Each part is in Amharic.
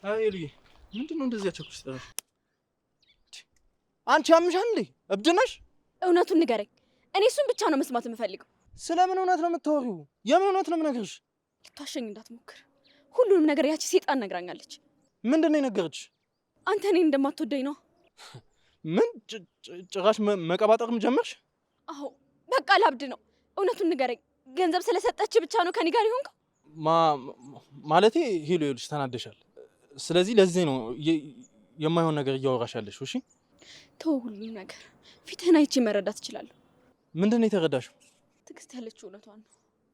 አይ ልይ ምንድነው እንደዚህ ያቸኩሽ? አንቺ አምሻል እንዴ? እብድ ነሽ? እውነቱን ንገረኝ። እኔ እሱን ብቻ ነው መስማት የምፈልገው። ስለምን እውነት ነው የምታወሪው? የምን እውነት ነው የምነግርሽ? ልታሸኝ እንዳትሞክር። ሁሉንም ነገር ያቺ ሴጣን ነግራኛለች። ምንድነው የነገረችሽ? አንተ እኔን እንደማትወደኝ ነው። ምን ጭራሽ መቀባጠርም ጀመርሽ? አዎ በቃ ላብድ ነው። እውነቱን ንገረኝ። ገንዘብ ስለሰጠች ብቻ ነው ከኔ ጋር ይሆንከው? ማለቴ ሄሎ ይልሽ ተናደሻል። ስለዚህ ለዚህ ነው የማይሆን ነገር እያወራሽ ያለሽው። እሺ ተው፣ ሁሉንም ነገር ፊትህን አይቼ መረዳት እችላለሁ። ምንድነው የተረዳሽው? ትዕግስት ያለችው እውነቷን ነው።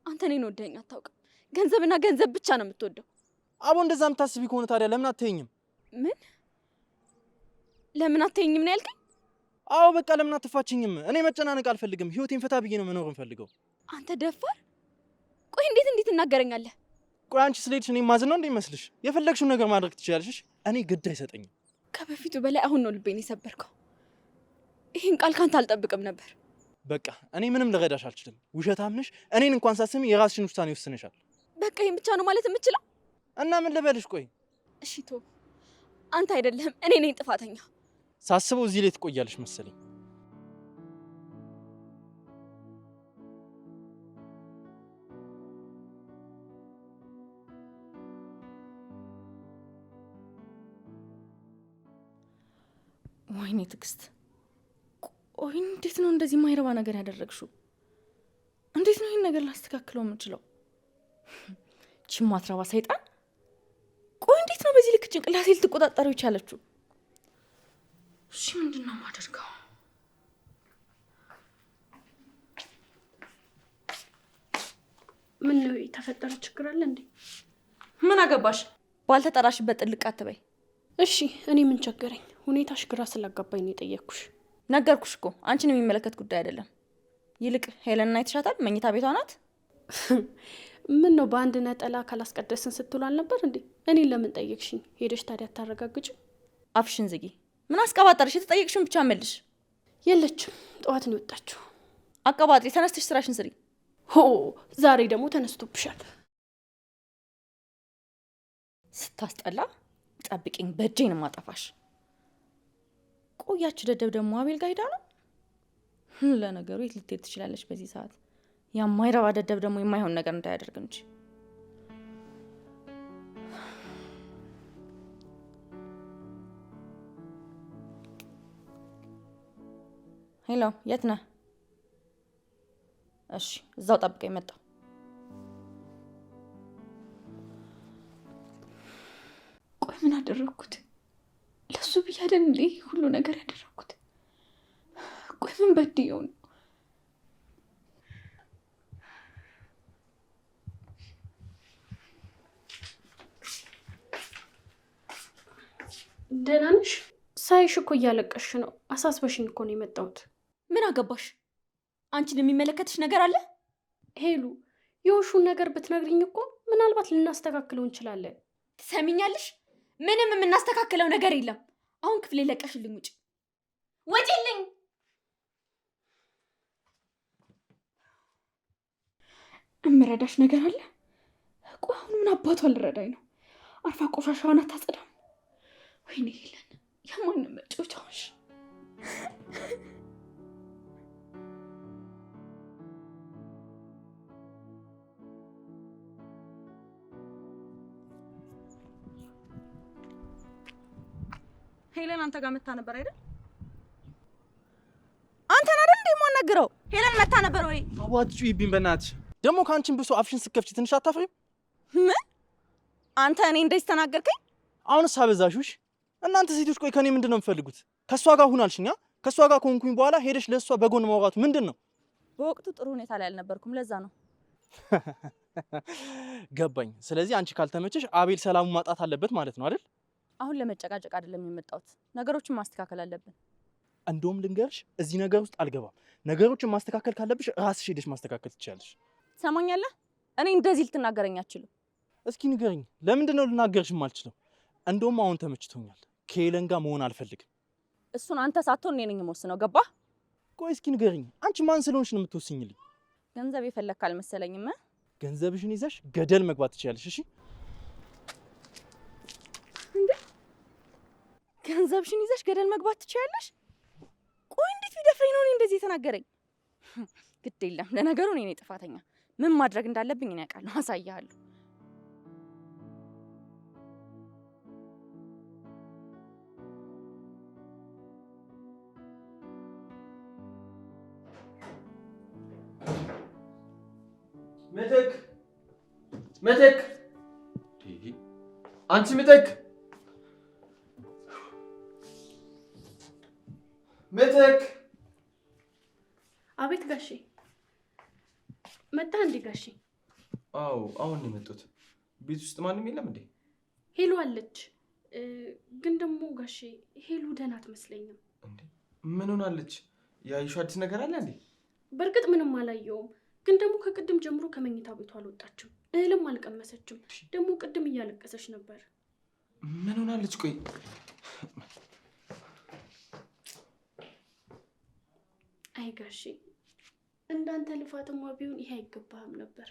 አንተ እኔን ወደኸኝ አታውቅም። ገንዘብና ገንዘብ ብቻ ነው የምትወደው። አቦ እንደዛ የምታስቢ ከሆነ ታዲያ ለምን አትተኝም? ምን? ለምን አትተኝም ነው ያልከኝ? አዎ በቃ ለምን አትፋችኝም? እኔ መጨናነቅ አልፈልግም። ህይወቴን ፈታ ብዬ ነው መኖር የምፈልገው። አንተ ደፋር! ቆይ እንዴት እናገረኛለህ? ቆይ አንቺ ስለሄድሽ እኔ ማዝን ነው እንደሚመስልሽ? የፈለግሽውን ነገር ማድረግ ትችያለሽ። እኔ ግድ አይሰጠኝም። ከበፊቱ በላይ አሁን ነው ልቤን የሰበርከው። ይህን ቃል ካንተ አልጠብቅም ነበር። በቃ እኔ ምንም ልረዳሽ አልችልም። ውሸታም ነሽ። እኔን እንኳን ሳስሚ የራስሽን ውሳኔ ወስነሻል። በቃ ይሄን ብቻ ነው ማለት የምችለው? እና ምን ልበልሽ? ቆይ እሺ ቶ አንተ አይደለህም እኔ ነኝ ጥፋተኛ። ሳስበው እዚህ ላይ ትቆያለሽ መሰለኝ። ወይኔ ትዕግስት፣ ቆይ እንዴት ነው እንደዚህ ማይረባ ነገር ያደረግሽው? እንዴት ነው ይህን ነገር ላስተካክለው የምችለው? ቺ ማትረባ ሰይጣን! ቆይ እንዴት ነው በዚህ ልክ ጭንቅላቴ ልትቆጣጠረው የቻለችው? እሺ ምንድን ነው የማደርገው? ምን ነው የተፈጠረ ችግር አለ እንዴ? ምን አገባሽ? ባልተጠራሽበት ጥልቅ አትበይ። እሺ እኔ ምን ቸገረኝ? ሁኔታሽ ግራ ስላጋባኝ ነው የጠየቅኩሽ። ነገርኩሽ እኮ አንቺን የሚመለከት ጉዳይ አይደለም። ይልቅ ሄለንና አይተሻታል? መኝታ ቤቷ ናት። ምን ነው በአንድ ነጠላ ካላስቀደስን ስትሉ አልነበር እንዴ? እኔን ለምን ጠየቅሽኝ? ሄደሽ ታዲያ አታረጋግጭ? አፍሽን ዝጊ። ምን አስቀባጠርሽ? የተጠየቅሽውን ብቻ መልሽ። የለችም፣ ጠዋት ነው የወጣችሁ። አቀባጥሪ፣ ተነስተሽ ስራሽን ስሪ። ሆ ዛሬ ደግሞ ተነስቶብሻል። ስታስጠላ። ጠብቂኝ፣ በእጄን ማጠፋሽ። ቆያች ደደብ ደግሞ አቤል ጋር ሄዳ ነው። ለነገሩ የት ልትሄድ ትችላለች በዚህ ሰዓት? የማይረባ ደደብ ደግሞ የማይሆን ነገር እንዳያደርግ እንጂ። ሄሎ፣ የት ነህ? እሺ እዛው ጠብቀኝ፣ መጣሁ። ቆይ ምን አደረግኩት? ለሱ ብዬ አይደል እንዴ ሁሉ ነገር ያደረግኩት? ቆይ ምን በድየው ነው? ደህና ነሽ? ሳይሽ እኮ እያለቀሽ ነው። አሳስበሽኝ እኮ ነው የመጣሁት። ምን አገባሽ? አንቺን የሚመለከትሽ ነገር አለ? ሄሉ የውሹን ነገር ብትነግሪኝ እኮ ምናልባት ልናስተካክለው እንችላለን። ትሰሚኛለሽ? ምንም የምናስተካክለው ነገር የለም። አሁን ክፍሌ ለቀሽልኝ ውጭ። ወጪልኝ! እምረዳሽ ነገር አለ? ቆይ አሁን ምን አባቷ ልረዳኝ ነው? አርፋ ቆሻሻዋን አታጸዳም? ወይኔ ሄለን፣ የማንም መጫወቻሽ። ሄለን አንተ ጋር መታ ነበር አይደል? አንተን አይደል እንዴ የማናገረው? ሄለን መታ ነበር ወይ? አዋጭ ይብኝ በእናትሽ። ደግሞ ካንቺን ብሶ አፍሽን ስከፍቺ ትንሽ አታፍሪም? ምን? አንተ እኔ እንደዚህ ተናገርከኝ? አሁንስ አበዛሽሽ። እናንተ ሴቶች ቆይ ከኔ ምንድነው የምትፈልጉት? ከሷ ጋር ሁን አልሽኛ? ከሷ ጋር ኮንኩኝ በኋላ ሄደሽ ለሷ በጎን ማውራቱ ምንድነው? በወቅቱ ጥሩ ሁኔታ ላይ አልነበርኩም፣ ለዛ ነው። ገባኝ። ስለዚህ አንቺ ካልተመቸሽ አቤል ሰላሙ ማጣት አለበት ማለት ነው አይደል? አሁን ለመጨቃጨቅ አይደለም የመጣሁት፣ ነገሮችን ማስተካከል አለብን። እንደውም ልንገርሽ፣ እዚህ ነገር ውስጥ አልገባም። ነገሮችን ማስተካከል ካለብሽ ራስሽ ሄደሽ ማስተካከል ትችያለሽ። ትሰማኛለህ? እኔ እንደዚህ ልትናገረኝ አትችልም። እስኪ ንገረኝ፣ ለምንድን ነው ልናገርሽ የማልችለው? እንደውም አሁን ተመችቶኛል። ከሄለን ጋር መሆን አልፈልግም። እሱን አንተ ሳትሆን እኔ ነኝ የምወስነው፣ ገባህ? ቆይ እስኪ ንገረኝ፣ አንቺ ማን ስለሆንሽ ነው የምትወስኝልኝ? ገንዘብ የፈለግክ አልመሰለኝም። ገንዘብሽን ይዘሽ ገደል መግባት ትችያለሽ። እሺ ገንዘብሽን ይዘሽ ገደል መግባት ትችያለሽ? ቆይ እንዴት ቢደፍረኝ ነው እኔ እንደዚህ የተናገረኝ? ግድ የለም ለነገሩ እኔ ነኝ ጥፋተኛ። ምን ማድረግ እንዳለብኝ እኔ አውቃለሁ። አሳያለሁ። ምትክ ምትክ አንቺ ምትክ ምትክ አቤት ጋሼ መጣ እንዴ ጋሼ? አዎ አሁን ነው የመጡት። ቤት ውስጥ ማንም የለም እንዴ? ሄሉ አለች። ግን ደግሞ ጋሼ ሄሉ ደህና አትመስለኝም። እንዴ ምን ሆናለች? ያየሽው አዲስ ነገር አለ እንዴ? በእርግጥ ምንም አላየውም። ግን ደግሞ ከቅድም ጀምሮ ከመኝታ ቤቷ አልወጣችም፣ እህልም አልቀመሰችም። ደግሞ ቅድም እያለቀሰች ነበር። ምን ሆናለች? ቆይ አይ ጋሼ እንዳንተ ልፋትማ ቢሆን ይሄ አይገባህም ነበር።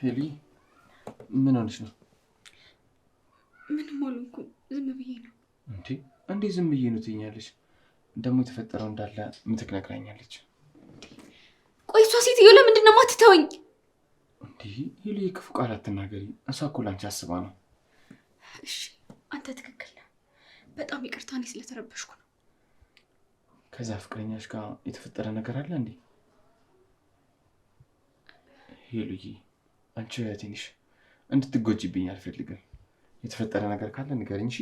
ሄሊ ምን ሆነሽ ነው? ምንም አልሆንኩም፣ ዝም ብዬ ነው። እንዴ ዝም ብዬ ነው ትይኛለሽ? ደግሞ የተፈጠረው እንዳለ ምትክ ነግራኛለች። ቆይ እሷ ሴትዮ ለምንድን ነው የማትተወኝ? እንዴ ሄሊ የክፉ ቃል አትናገሪ። እሷ እኮ ላንቺ አስባ ነው። እሺ አንተ ትክክል ነህ። በጣም ይቅርታ፣ እኔ ስለተረበሽኩ ነው። ከዛ ፍቅረኛሽ ጋር የተፈጠረ ነገር አለ እንዴ? ሄሉዬ አንቺ እህቴ ነሽ፣ እንድትጎጂብኝ አልፈልግም። የተፈጠረ ነገር ካለ ንገሪኝ እሺ?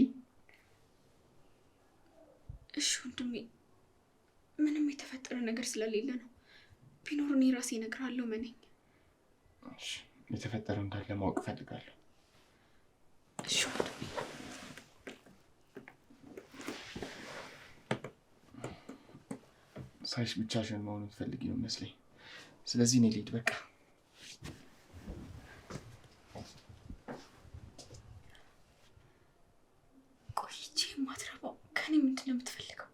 እሺ ወንድሜ፣ ምንም የተፈጠረ ነገር ስለሌለ ነው። ቢኖር እኔ ራሴ እነግርሃለሁ። መነኝ። እሺ የተፈጠረው እንዳለ ማወቅ ፈልጋለሁ። እሺ ወንድሜ። ሳይሽ ብቻሽን መሆኑን ትፈልጊ ነው መስለኝ። ስለዚህ እኔ ልሂድ በቃ። ቆይቼ የማትረባው ከኔ ምንድን ነው የምትፈልገው?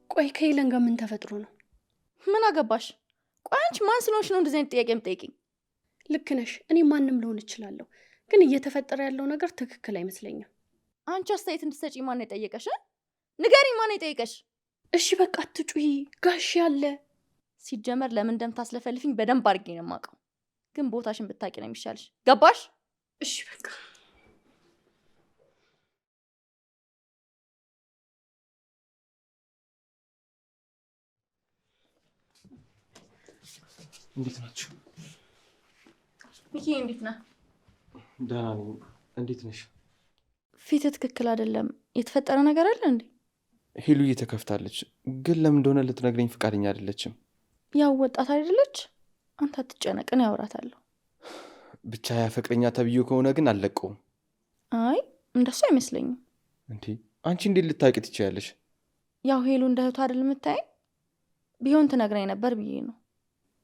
ቆይ ከሄለን ጋር ምን ተፈጥሮ ነው? ምን አገባሽ? ቆይ አንቺ ማን ስለሆንሽ ነው እንደዚህ አይነት ጥያቄ የምጠይቂኝ? ልክ ነሽ። እኔ ማንም ልሆን እችላለሁ፣ ግን እየተፈጠረ ያለው ነገር ትክክል አይመስለኝም። አንቺ አስተያየት እንድትሰጪ ማን የጠየቀሽ? ንገሪኝ፣ ማን የጠየቀሽ? እሺ በቃ አትጩሂ፣ ጋሽ አለ። ሲጀመር ለምን እንደምታስለፈልፊኝ በደንብ አድርጌ ነው የማውቀው። ግን ቦታሽን ብታውቂ ነው የሚሻልሽ። ገባሽ? እሺ በቃ እንዴት ናችሁ? ሚኪ እንዴት ነህ? ደህና ነኝ። እንዴት ነሽ? ፊት ትክክል አይደለም። የተፈጠረ ነገር አለ እንዴ? ሄሉዬ ተከፍታለች፣ ግን ለምን እንደሆነ ልትነግረኝ ፈቃደኛ አይደለችም። ያው ወጣት አይደለች? አንተ አትጨነቅ፣ እኔ አወራታለሁ። ብቻ ያ ፍቅረኛ ተብዬው ከሆነ ግን አልለቀውም። አይ እንደሱ አይመስለኝም። እንዴ አንቺ እንዴት ልታውቂ ትችያለሽ? ያው ሄሉ እንደ እህቷ አይደል የምታየኝ? ቢሆን ትነግረኝ ነበር ብዬ ነው።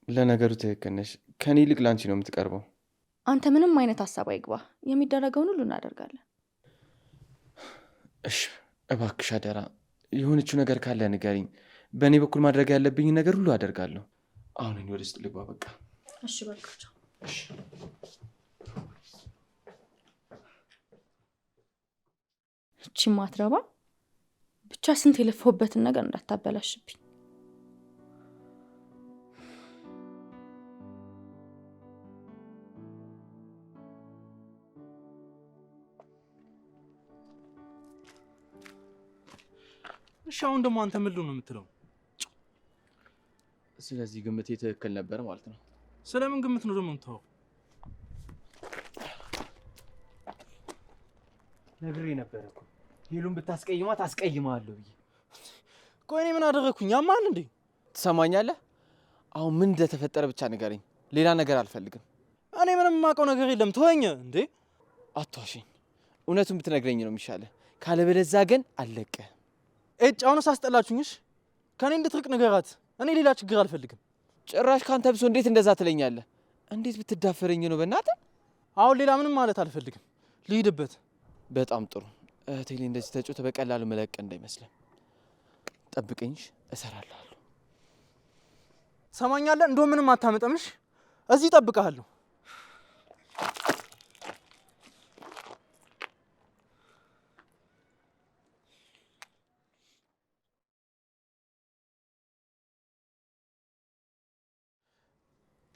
ለነገሩ ትክክል ነሽ። ከኔ ይልቅ ለአንቺ ነው የምትቀርበው። አንተ ምንም አይነት ሀሳብ አይግባ፣ የሚደረገውን ሁሉ እናደርጋለን። እሺ እባክሽ አደራ፣ የሆነችው ነገር ካለ ንገሪኝ። በእኔ በኩል ማድረግ ያለብኝ ነገር ሁሉ አደርጋለሁ። አሁን እኔ ወደ ውስጥ ልግባ በቃ። እሺ በቃ ቻው። እሺ እቺ ማትረባ ብቻ ስንት የለፈውበትን ነገር እንዳታበላሽብኝ። እሺ አሁን ደግሞ አንተ ምን ነው የምትለው? ስለዚህ ግምቴ ትክክል ነበር ማለት ነው። ስለምን ግምት ነው ደግሞ የምታወራው? ነግሬ ነበር እኮ ሄሉን ብታስቀይማት አስቀይማለሁ ብዬ። ቆይ እኔ ምን አደረግኩኝ? ያማን እንዴ? ትሰማኛለህ? አሁን ምን እንደተፈጠረ ብቻ ንገረኝ። ሌላ ነገር አልፈልግም። እኔ ምንም የማውቀው ነገር የለም። ተወኝ እንዴ። አትዋሽኝ። እውነቱን ብትነግረኝ ነው የሚሻለው። ካለበለዚያ ግን አለቀህ። እጭ አሁንስ አስጠላችሁኝሽ። ከኔ እንድትርቅ ንገራት። እኔ ሌላ ችግር አልፈልግም። ጭራሽ ካንተ ብሶ እንዴት እንደዛ ትለኛለህ? እንዴት ብትዳፈረኝ ነው በእናትህ? አሁን ሌላ ምንም ማለት አልፈልግም። ልሂድበት። በጣም ጥሩ። እህቴ ላይ እንደዚህ ተጮህ በቀላሉ መለቅ እንዳይመስልህ። ጠብቀኝሽ፣ እሰራለሁ። ሰማኛለህ? እንደው ምንም አታመጣምሽ። እዚህ እጠብቅሃለሁ።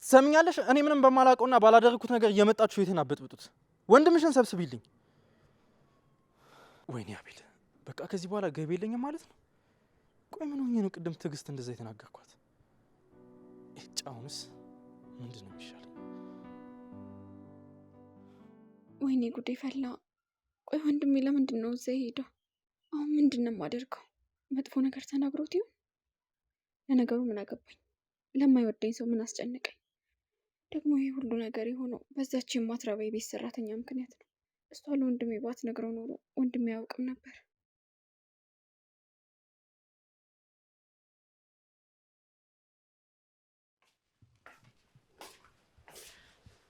ሰምኛለሽ? እኔ ምንም በማላውቀውና ባላደረኩት ነገር እየመጣችሁ የትን አበጥብጡት። ወንድምሽን ሰብስቢልኝ። ወይኔ አቤል፣ በቃ ከዚህ በኋላ ገቢ የለኝም ማለት ነው። ቆይ ምን ሆኜ ነው ቅድም ትዕግስት እንደዛ የተናገርኳት? አሁንስ ምንድን ነው የሚሻለው? ወይኔ ጉዴ ፈላ። ቆይ ወንድሜ ለምንድን ነው እዛ ሄደው? አሁን ምንድን ነው የማደርገው? መጥፎ ነገር ተናግሮት ይሆን? ለነገሩ ምን አገባኝ? ለማይወደኝ ሰው ምን አስጨነቀኝ? ደግሞ ይሄ ሁሉ ነገር የሆነው በዛች የማትረባ የቤት ሰራተኛ ምክንያት ነው። እሷ ለወንድሜ ባትነግረው ኖሮ ወንድሜ አያውቅም ነበር።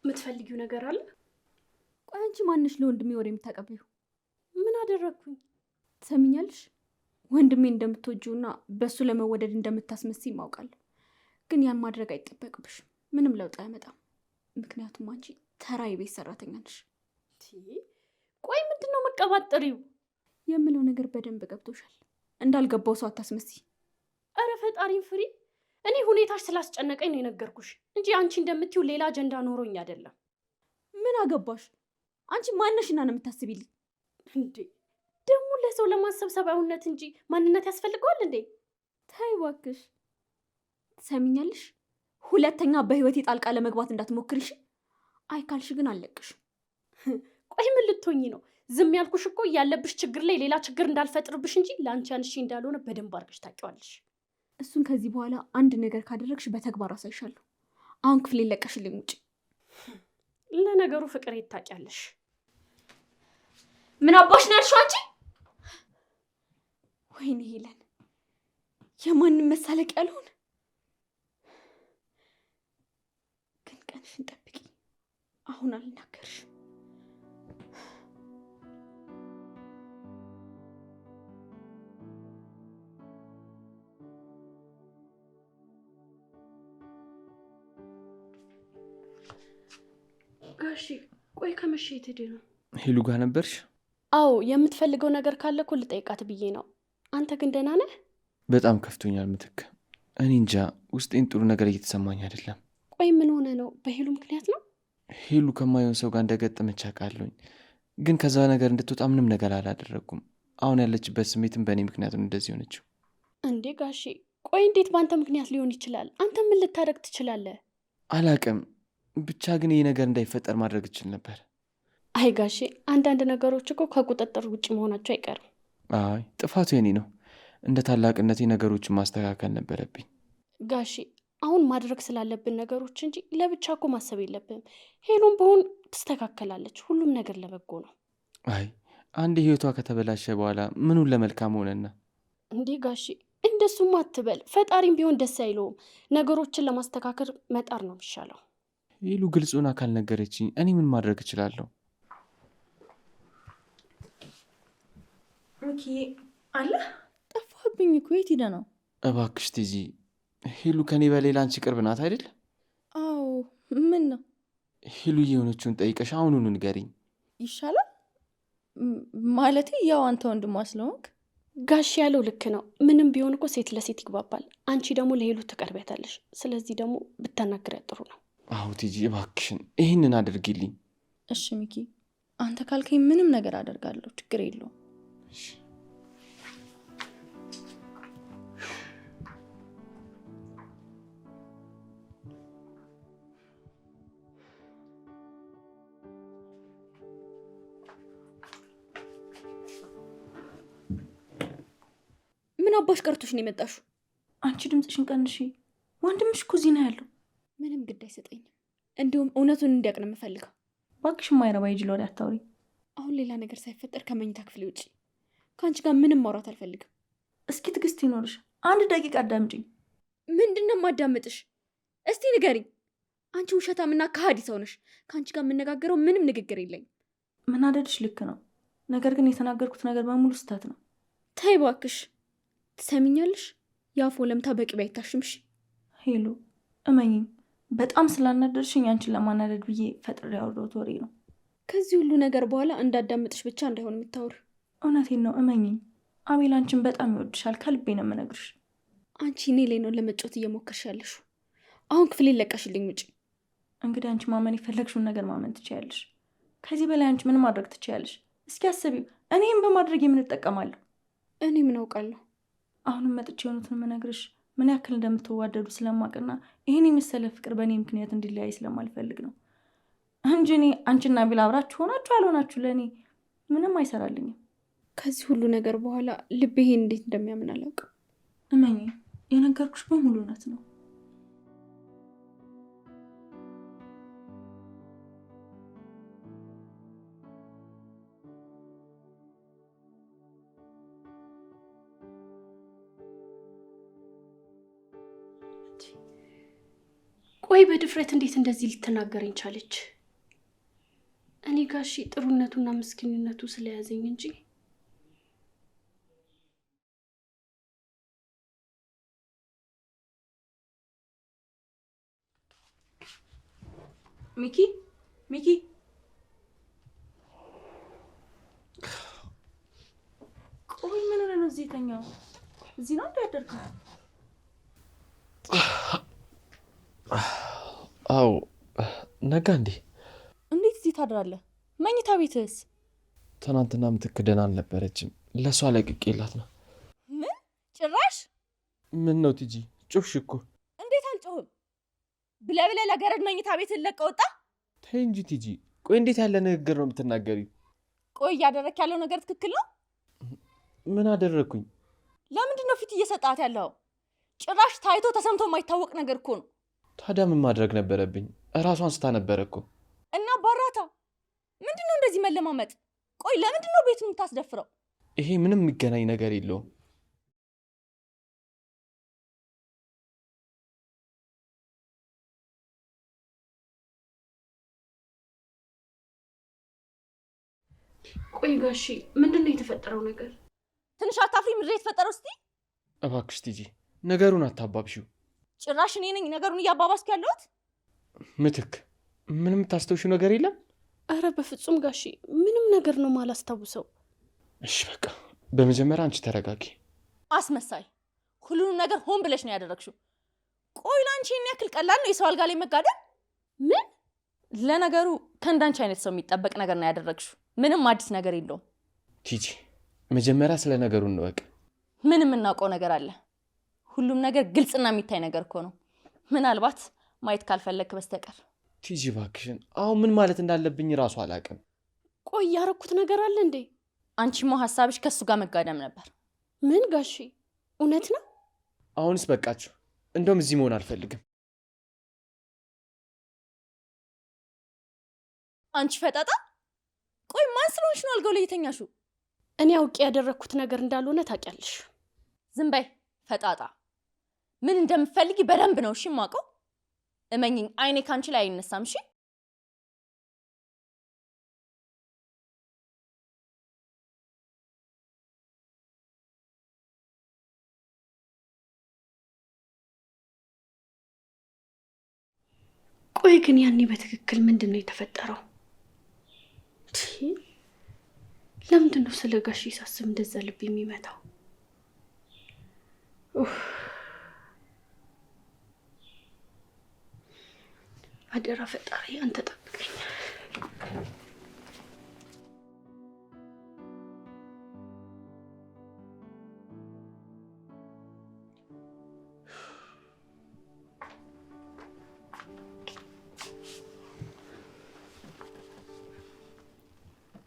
የምትፈልጊው ነገር አለ? ቆይ አንቺ ማንሽ ለወንድሜ ወሬ የምታቀብዩ? ምን አደረግኩኝ? ትሰሚኛለሽ? ወንድሜ እንደምትወጂውና በሱ ለመወደድ እንደምታስመስይ ማውቃለሁ። ግን ያን ማድረግ አይጠበቅብሽም። ምንም ለውጥ አያመጣም። ምክንያቱም አንቺ ተራ የቤት ሰራተኛ ነሽ። ቆይ ምንድን ነው መቀባጠሪው? የምለው ነገር በደንብ ገብቶሻል። እንዳልገባው ሰው አታስመስይ። አረ ፈጣሪን ፍሪ። እኔ ሁኔታሽ ስላስጨነቀኝ ነው የነገርኩሽ እንጂ አንቺ እንደምትይው ሌላ አጀንዳ ኖሮኝ አይደለም። ምን አገባሽ? አንቺ ማነሽና ነው የምታስቢልኝ እንዴ? ደግሞ ለሰው ለማሰብ ሰብአዊነት እንጂ ማንነት ያስፈልገዋል እንዴ? ተይ እባክሽ። ትሰሚኛለሽ? ሁለተኛ በህይወቴ ጣልቃ ለመግባት እንዳትሞክሪሽ። አይካልሽ ግን አለቅሽ። ቆይ ምን ልትሆኚ ነው? ዝም ያልኩሽ እኮ ያለብሽ ችግር ላይ ሌላ ችግር እንዳልፈጥርብሽ እንጂ ለአንቺ አንሺ እንዳልሆነ በደንብ አድርገሽ ታውቂዋለሽ። እሱን ከዚህ በኋላ አንድ ነገር ካደረግሽ በተግባር አሳይሻለሁ። አሁን ክፍሌን ለቀሽልኝ ውጪ። ለነገሩ ፍቅር ታውቂያለሽ። ምን አባሽ ነው ያልሽው አንቺ? ወይኔ ሄለን፣ የማንም መሳለቅ ያልሆነ ግን ቀንሽን ጠብቂ። አሁን አልናገርሽም። ጋሺ ቆይ ከመቼ የት ነው? ሄሉ ጋር ነበርሽ? አዎ የምትፈልገው ነገር ካለ እኮ ልጠይቃት ብዬ ነው። አንተ ግን ደህና ነህ? በጣም ከፍቶኛል ምትክ። እኔ እንጃ ውስጤን ጥሩ ነገር እየተሰማኝ አይደለም። ቆይ ምን ሆነ ነው? በሄሉ ምክንያት ነው? ሄሉ ከማየውን ሰው ጋር እንደገጠመች አውቃለሁኝ፣ ግን ከዛ ነገር እንድትወጣ ምንም ነገር አላደረግኩም። አሁን ያለችበት ስሜትም በእኔ ምክንያት ነው እንደዚህ ሆነችው። እንዴ ጋሺ ቆይ እንዴት በአንተ ምክንያት ሊሆን ይችላል? አንተ ምን ልታደርግ ትችላለህ? አላቅም፣ ብቻ ግን ይህ ነገር እንዳይፈጠር ማድረግ እችል ነበር። አይ ጋሺ አንዳንድ ነገሮች እኮ ከቁጥጥር ውጭ መሆናቸው አይቀርም። አይ ጥፋቱ የኔ ነው። እንደ ታላቅነቴ ነገሮችን ማስተካከል ነበረብኝ። ጋሺ አሁን ማድረግ ስላለብን ነገሮች እንጂ ለብቻ እኮ ማሰብ የለብንም። ሄሉም በሆን ትስተካከላለች። ሁሉም ነገር ለበጎ ነው። አይ አንድ ህይወቷ ከተበላሸ በኋላ ምኑን ለመልካም ሆነና? እንዴ ጋሺ እንደሱም አትበል። ፈጣሪም ቢሆን ደስ አይለውም። ነገሮችን ለማስተካከል መጣር ነው የሚሻለው። ሄሉ ግልጹን አካል ነገረችኝ። እኔ ምን ማድረግ እችላለሁ? ኦኬ አለ ጠፋብኝ እኮ። የት ሄደ ነው? እባክሽ ቲዚ፣ ሄሉ ከኔ በሌላ አንቺ ቅርብ ናት አይደል? አዎ። ምን ነው? ሄሉ የሆነችውን ጠይቀሽ አሁኑኑ ንገሪኝ። ይሻላል ማለቴ ያው አንተ ወንድሟ ስለሆንክ። ጋሽ ያለው ልክ ነው። ምንም ቢሆን እኮ ሴት ለሴት ይግባባል። አንቺ ደግሞ ለሄሉ ትቀርቢያታለሽ። ስለዚህ ደግሞ ብታናግሪያት ጥሩ ነው። አዎ ቲጂ እባክሽን ይህንን አድርጊልኝ። እሺ ሚኪ፣ አንተ ካልከኝ ምንም ነገር አደርጋለሁ። ችግር የለውም። ምን አባሽ ቀርቶሽ ነው የመጣሽው? አንቺ ድምፅሽን ቀንሺ። ወንድምሽ እኮ እዚህ ነው ያለው። ምንም ግድ አይሰጠኝም። እንዲሁም እውነቱን እንዲያውቅ ነው የምፈልገው። እባክሽ የማይረባ የጅል ወሬ አታውሪ። አሁን ሌላ ነገር ሳይፈጠር ከመኝታ ክፍሌ ውጪ። ከአንቺ ጋር ምንም ማውራት አልፈልግም። እስኪ ትዕግስት ይኖርሽ። 1 ደቂቃ አዳምጪኝ። ምንድን ነው የማዳምጥሽ? እስቲ ንገሪኝ። አንቺ ውሸታምና ከሃዲ ሰው ነሽ። ከአንቺ ጋር የምነጋገረው ምንም ንግግር የለኝም። መናደድሽ ልክ ነው፣ ነገር ግን የተናገርኩት ነገር በሙሉ ስህተት ነው። ተይ እባክሽ። ትሰሚኛለሽ? የአፍ ወለምታ በቅቤ አይታሽም። እሺ ሄሎ፣ እመኝኝ፣ በጣም ስላናደድሽኝ አንቺን ለማናደድ ብዬ ፈጥሬ ያወራሁት ወሬ ነው። ከዚህ ሁሉ ነገር በኋላ እንዳዳምጥሽ ብቻ እንዳይሆን የምታወሪ። እውነቴን ነው፣ እመኝኝ። አቤል አንቺን በጣም ይወድሻል። ከልቤ ነው የምነግርሽ። አንቺ እኔ ላይ ነው ለመጫወት እየሞከርሽ ያለሽው። አሁን ክፍሌን ለቀሽልኝ ውጪ። እንግዲህ አንቺ ማመን የፈለግሽውን ነገር ማመን ትችያለሽ። ከዚህ በላይ አንቺ ምን ማድረግ ትችያለሽ? እስኪ አስቢው። እኔም በማድረግ የምንጠቀማለሁ። እኔ ምን አውቃለሁ? አሁንም መጥቼ የሆኑትን የምነግርሽ ምን ያክል እንደምትዋደዱ ስለማቅና ይህን የመሰለ ፍቅር በእኔ ምክንያት እንዲለያይ ስለማልፈልግ ነው እንጂ እኔ አንቺና ቢል አብራችሁ ሆናችሁ አልሆናችሁ ለእኔ ምንም አይሰራልኝም። ከዚህ ሁሉ ነገር በኋላ ልቤ ይሄን እንዴት እንደሚያምን አላውቅም። እመኚ፣ የነገርኩሽ በሙሉ እውነት ነው። ቆይ በድፍረት እንዴት እንደዚህ ልትናገረኝ ቻለች? እኔ ጋሺ ጥሩነቱና ምስኪንነቱ ስለያዘኝ እንጂ ሚኪ ቆይ ምን ሆነ ነው እዚህ የተኛው? እዚህ ነው እንዳያደርገው? አዎ ነጋ እንዴ? እንዴት እዚህ ታድራለህ? መኝታ ቤትስ? ትናንትና ምትክ ደህና አልነበረችም። ለእሷ ለቅቄላት ነው። ምን ጭራሽ? ምን ነው ቲጂ ጮህሽ እኮ። እንዴት አልጮህም? ብለህ ለገረድ መኝታ ቤት ለቀህ ወጣ? ተይ እንጂ ቲጂ። ቆይ እንዴት ያለ ንግግር ነው የምትናገሪው? ቆይ እያደረክ ያለው ነገር ትክክል ነው? ምን አደረግኩኝ? ለምንድን ነው ፊት እየሰጣት ያለው? ጭራሽ ታይቶ ተሰምቶ የማይታወቅ ነገር እኮ ነው። ታዲያ ምን ማድረግ ነበረብኝ? እራሷን ስታ ነበረ እኮ። እና ባራታ ምንድን ነው እንደዚህ መለማመጥ? ቆይ ለምንድን ነው ቤቱን የምታስደፍረው? ይሄ ምንም የሚገናኝ ነገር የለውም። ቆይ ጋሺ ምንድን ነው የተፈጠረው ነገር? ትንሽ አታፍሪ? ምድር የተፈጠረው እስቲ እባክሽ ቲጂ ነገሩን አታባብሺው። ጭራሽ እኔ ነኝ ነገሩን እያባባስኩ ያለሁት? ምትክ ምንም የምታስታውሺው ነገር የለም? አረ በፍጹም ጋሺ ምንም ነገር ነው ማላስታውሰው። እሺ በቃ በመጀመሪያ አንቺ ተረጋጊ። አስመሳይ! ሁሉንም ነገር ሆን ብለሽ ነው ያደረግሽው። ቆይ ለአንቺ ይህን ያክል ቀላል ነው የሰው አልጋ ላይ መጋደም? ምን? ለነገሩ ከእንዳንቺ አይነት ሰው የሚጠበቅ ነገር ነው ያደረግሽው። ምንም አዲስ ነገር የለውም። ቲጂ መጀመሪያ ስለ ነገሩ እንወቅ። ምን የምናውቀው ነገር አለ? ሁሉም ነገር ግልጽና የሚታይ ነገር እኮ ነው። ምናልባት ማየት ካልፈለግክ በስተቀር። ቲጂ እባክሽን፣ አሁን ምን ማለት እንዳለብኝ ራሱ አላውቅም። ቆይ ያረኩት ነገር አለ እንዴ? አንቺማ ሀሳብሽ ከሱ ጋር መጋደም ነበር። ምን ጋሺ እውነት ነው? አሁንስ በቃችሁ። እንደውም እዚህ መሆን አልፈልግም። አንቺ ፈጣጣ! ቆይ ማን ስለሆንሽ ነው አልጋው ላይ የተኛሽው? እኔ አውቄ ያደረግኩት ነገር እንዳልሆነ ታውቂያለሽ። ዝም በይ ፈጣጣ። ምን እንደምትፈልጊ በደንብ ነው እሺ የማውቀው። እመኝኝ፣ አይኔ ካንቺ ላይ አይነሳም። እሺ ቆይ ግን ያኔ በትክክል ምንድን ነው የተፈጠረው? ለምንድን ነው ስለ ጋሽ ሳስብ እንደዛ ልብ የሚመታው? አደራ ፈጣሪ አንተ ጠብቀኝ።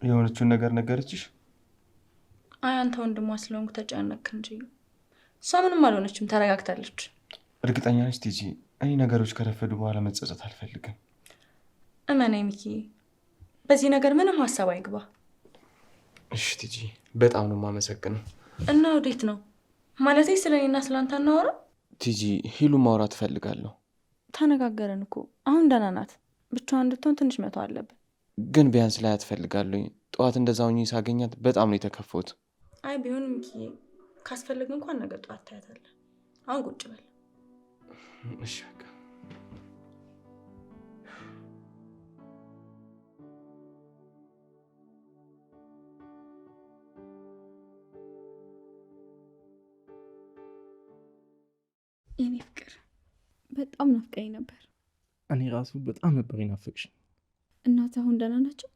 የሆነችውን ነገር ነገረችሽ? አይ አንተ ወንድሟ ስለሆንኩ ተጨነቅክ እንጂ እሷ ምንም አልሆነችም፣ ተረጋግታለች። እርግጠኛ ነች ቲጂ? እኔ ነገሮች ከረፈዱ በኋላ መጸጸት አልፈልግም። እመነኝ ሚኪ፣ በዚህ ነገር ምንም ሀሳብ አይግባ። እሺ ቲጂ፣ በጣም ነው የማመሰግነው። እና ወዴት ነው ማለቴ? ስለኔና ስለአንተ እናወራ? ቲጂ፣ ሂሉ ማውራት እፈልጋለሁ። ተነጋገርን እኮ አሁን ደህና ናት። ብቻዋን እንድትሆን ትንሽ መተው አለብን። ግን ቢያንስ ላይ አትፈልጋለሁኝ። ጠዋት እንደዛ ሆኜ ሳገኛት በጣም ነው የተከፈሁት። አይ ቢሆንም ሚኪ፣ ካስፈልግ እንኳን ነገ ጠዋት ታያታለህ። አሁን ቁጭ በል። እሺ በቃ። የኔ ፍቅር በጣም ናፍቀኝ ነበር። እኔ ራሱ በጣም ነበር የናፈቅሽኝ። እናት አሁን ደህና ናቸው?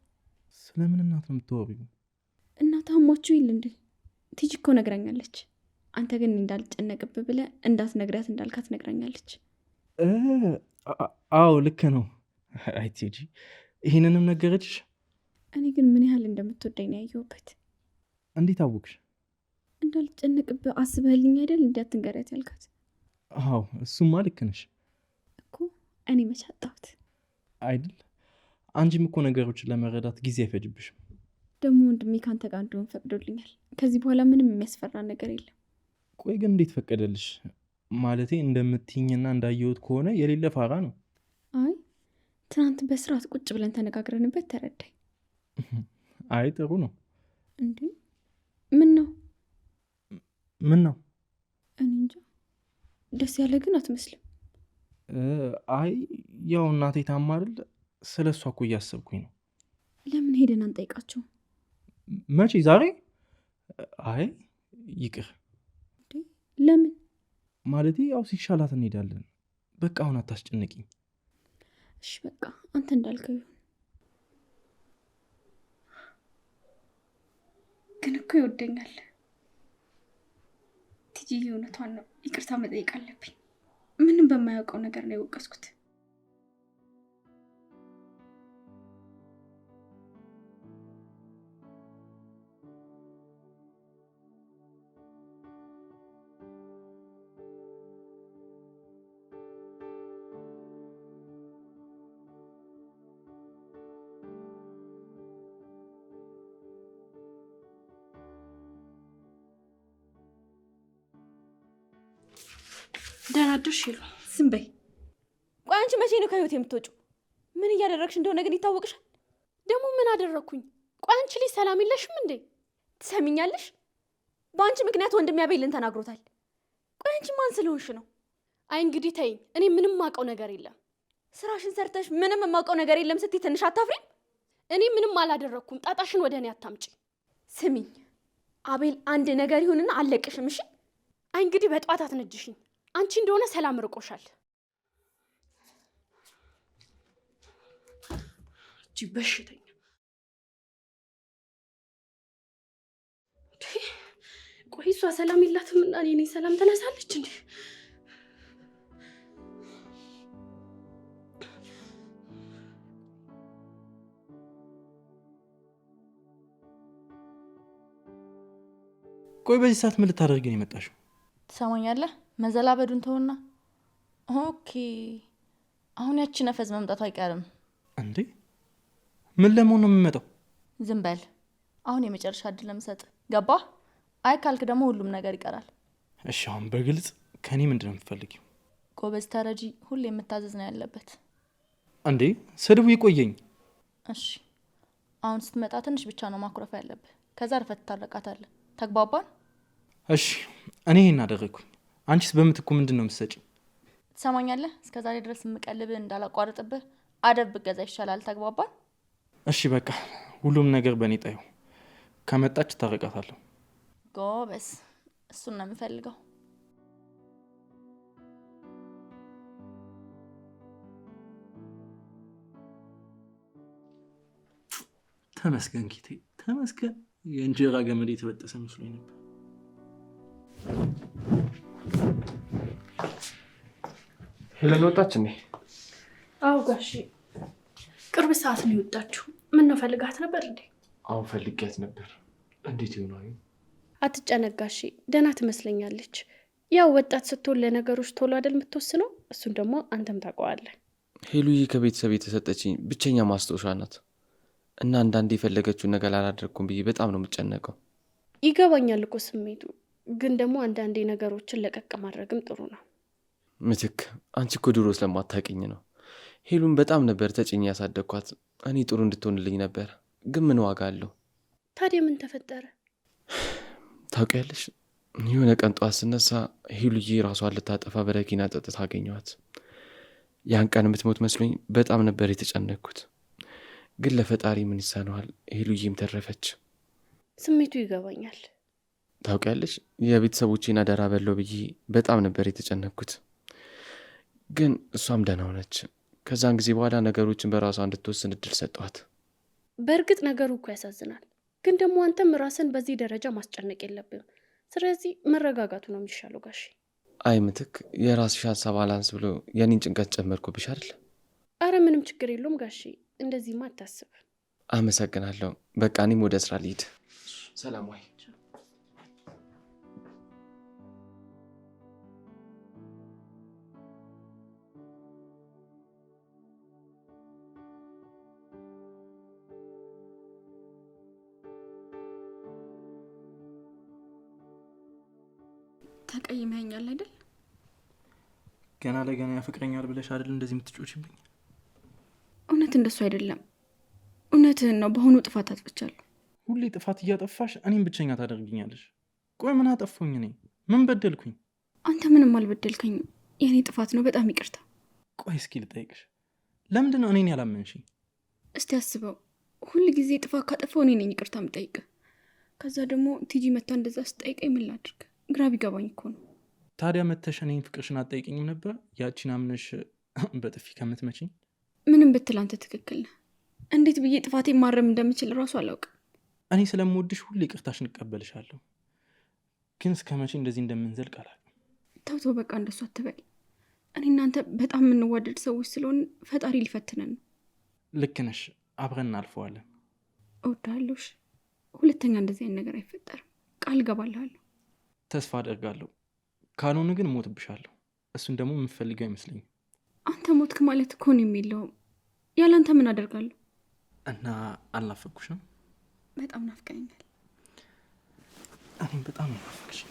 ስለምን እናት ነው የምታወሪው? እናት አሟቸው ይል እንዴ? ቲጂ እኮ ነግራኛለች። አንተ ግን እንዳልጨነቅብህ ብለህ እንዳትነግሪያት እንዳልካት ነግራኛለች። አዎ ልክ ነው። አይ ቲጂ ይህንንም ነገረችሽ? እኔ ግን ምን ያህል እንደምትወደኝ ነው ያየሁበት። እንዴት አወቅሽ? እንዳልጨነቅብህ አስበህልኝ አይደል እንዳትንገሪያት ያልካት? አዎ እሱማ ልክ ነሽ እኮ። እኔ መች አጣሁት አይደል? አንቺም እኮ ነገሮችን ለመረዳት ጊዜ አይፈጅብሽም። ደግሞ ወንድሜ ከአንተ ጋር እንደሆን ፈቅዶልኛል። ከዚህ በኋላ ምንም የሚያስፈራ ነገር የለም። ቆይ ግን እንዴት ፈቀደልሽ? ማለቴ እንደምትይኝና እንዳየሁት ከሆነ የሌለ ፋራ ነው። አይ ትናንት በስርዓት ቁጭ ብለን ተነጋግረንበት ተረዳኝ። አይ ጥሩ ነው። እንዴ ምን ነው? ምን ነው? እኔ እንጃ። ደስ ያለ ግን አትመስልም። አይ ያው እናቴ ታማ አይደል? ስለ እሷ እኮ እያሰብኩኝ ነው። ለምን ሄደን አንጠይቃቸው? መቼ? ዛሬ? አይ ይቅር። ለምን? ማለቴ ያው ሲሻላት እንሄዳለን። በቃ አሁን አታስጨንቂኝ። እሺ በቃ አንተ እንዳልከው ይሁን። ግን እኮ ይወደኛል። ቲጂ እውነቷን ነው። ይቅርታ መጠየቅ አለብኝ። ምንም በማያውቀው ነገር ነው የወቀስኩት። ደህና አደርሽ ይሉ። ዝም በይ። ቆይ አንቺ መቼ ነው ከህይወት የምትወጪው? ምን እያደረግሽ እንደሆነ ግን ይታወቅሻል። ደግሞ ምን አደረግኩኝ? ቆይ አንቺ ልጅ ሰላም የለሽም እንዴ? ትሰሚኛለሽ? በአንቺ ምክንያት ወንድሜ አቤልን ተናግሮታል። ቆይ አንቺ ማን ስለሆንሽ ነው? አይ እንግዲህ ተይኝ። እኔ ምንም ማውቀው ነገር የለም። ስራሽን ሰርተሽ ምንም የማውቀው ነገር የለም ስትይ ትንሽ አታፍሪም? እኔ ምንም አላደረግኩም። ጣጣሽን ወደ እኔ አታምጪ። ስሚኝ፣ አቤል አንድ ነገር ይሁንና አልለቅሽም። እሺ? አይ እንግዲህ በጠዋት አትነጅሽኝ። አንቺ እንደሆነ ሰላም ርቆሻል። እቺ በሽተኛ። ቆይ እሷ ሰላም የላትም እና እኔ ሰላም ተነሳለች እንዴ? ቆይ በዚህ ሰዓት ምን ልታደርጊ ነው የመጣሽው? ትሰማኛለህ? መዘላበዱን ተውና። ኦኬ አሁን ያቺ ነፈዝ መምጣቱ አይቀርም እንዴ? ምን ለመሆን ነው የምመጣው? ዝም በል። አሁን የመጨረሻ እድል ለምሰጥ ገባ? አይ ካልክ ደግሞ ሁሉም ነገር ይቀራል። እሺ አሁን በግልጽ ከኔ ምንድን ነው የምትፈልጊው? ጎበዝ ተረጂ ሁሌ የምታዘዝ ነው ያለበት። እንዴ ስድቡ ይቆየኝ። እሺ አሁን ስትመጣ ትንሽ ብቻ ነው ማኩረፍ ያለብህ። ከዛ ርፈት ታረቃታለህ። ተግባባን? እሺ እኔ ይሄን አደረግኩኝ። አንቺስ በምትኩ ምንድን ነው የምትሰጪኝ? ትሰማኛለህ? እስከዛሬ ድረስ የምቀልብህ እንዳላቋርጥብህ አደብ ብገዛ ይሻላል። ተግባባን? እሺ በቃ ሁሉም ነገር በእኔ ጣዩ። ከመጣች ታረቃታለሁ። ጎበዝ፣ እሱን ነው የምፈልገው። ተመስገን ጌቴ ተመስገን። የእንጀራ ገመድ የተበጠሰ መስሎኝ ነበር። ሄለን ወጣች እንዴ? አዎ ጋሼ፣ ቅርብ ሰዓት ነው የወጣችሁ። ምን ነው ፈልጋት ነበር እንዴ? አዎ ፈልጊያት ነበር። እንዴት ይሆናል? አትጨነቅ ጋሼ፣ ደህና ትመስለኛለች። ያው ወጣት ስትሆን ለነገሮች ቶሎ አይደል የምትወስነው? እሱን ደግሞ አንተም ታውቀዋለህ። ሄሉዬ ከቤተሰብ የተሰጠችኝ ብቸኛ ማስታወሻ ናት እና አንዳንዴ የፈለገችውን ነገር አላደረግኩም ብዬ በጣም ነው የምጨነቀው። ይገባኛል እኮ ስሜቱ፣ ግን ደግሞ አንዳንዴ ነገሮችን ለቀቅ ማድረግም ጥሩ ነው። ምትክ አንቺ እኮ ድሮ ስለማታውቂኝ ነው። ሄሉን በጣም ነበር ተጭኝ ያሳደግኳት። እኔ ጥሩ እንድትሆንልኝ ነበር፣ ግን ምን ዋጋ አለው? ታዲያ ምን ተፈጠረ? ታውቂያለሽ፣ የሆነ ቀን ጠዋት ስነሳ ሄሉዬ ራሷን ልታጠፋ በረኪና ጠጥታ አገኘኋት። ያን ቀን የምትሞት መስሎኝ በጣም ነበር የተጨነቅኩት፣ ግን ለፈጣሪ ምን ይሳነዋል፣ ሄሉዬም ተረፈች። ስሜቱ ይገባኛል። ታውቂያለሽ፣ የቤተሰቦቼን አደራ በለው ብዬ በጣም ነበር የተጨነቅኩት፣ ግን እሷም ደህና ሆነች። ከዛን ጊዜ በኋላ ነገሮችን በራሷ እንድትወስን እድል ሰጠኋት። በእርግጥ ነገሩ እኮ ያሳዝናል፣ ግን ደግሞ አንተም ራስን በዚህ ደረጃ ማስጨነቅ የለብም። ስለዚህ መረጋጋቱ ነው የሚሻለው ጋሼ። አይ ምትክ፣ የራስሽ ሀሳብ አላንስ ብሎ የኔን ጭንቀት ጨመርኩብሽ አይደል? አረ ምንም ችግር የለውም ጋሼ፣ እንደዚህማ አታስብ። አመሰግናለሁ። በቃ እኔም ወደ ስራ ልሂድ። ሰላም ወይ። ተቀይመኛል አይደል? ገና ለገና ያፈቅረኛል ብለሽ አይደል እንደዚህ የምትጮችብኝ? እውነት እንደሱ አይደለም። እውነትህን ነው። በአሁኑ ጥፋት አጥፍቻለሁ። ሁሌ ጥፋት እያጠፋሽ እኔም ብቸኛ ታደርግኛለሽ። ቆይ ምን አጠፋሁኝ? እኔ ምን በደልኩኝ? አንተ ምንም አልበደልከኝም። የእኔ ጥፋት ነው። በጣም ይቅርታ። ቆይ እስኪ ልጠይቅሽ፣ ለምንድን ነው እኔን ያላመንሽኝ? እስቲ አስበው። ሁል ጊዜ ጥፋት ካጠፋው እኔ ነኝ ይቅርታ የምጠይቅህ። ከዛ ደግሞ ቲጂ መታ እንደዛ ስጠይቀኝ ምን ላድርግ? ግራ ቢገባኝ እኮ ነው። ታዲያ መተሽ እኔን ፍቅርሽን አትጠይቅኝም ነበር? ያቺን አምነሽ በጥፊ ከምትመችኝ። ምንም ብትል አንተ ትክክል ነህ። እንዴት ብዬ ጥፋቴ ማረም እንደምችል እራሱ አላውቅም። እኔ ስለምወድሽ ሁሌ ይቅርታሽን እቀበልሻለሁ፣ ግን እስከ መቼ እንደዚህ እንደምንዘልቅ አላውቅም። ተውቶ በቃ እንደሱ አትበል። እኔ እናንተ በጣም የምንዋደድ ሰዎች ስለሆን ፈጣሪ ሊፈትነን ነው። ልክ ነሽ። አብረን እናልፈዋለን። እወድሃለሁ። ሁለተኛ እንደዚህ አይነት ነገር አይፈጠርም። ቃል እገባልሃለሁ። ተስፋ አደርጋለሁ። ካልሆነ ግን እሞትብሻለሁ። እሱን ደግሞ የምፈልገው አይመስለኝም። አንተ ሞትክ ማለት እኮ ነው የሚለውም። ያለ አንተ ምን አደርጋለሁ? እና አልናፈኩሽም? በጣም ናፍቀኛል። እኔም በጣም ናፈቅሽኝ።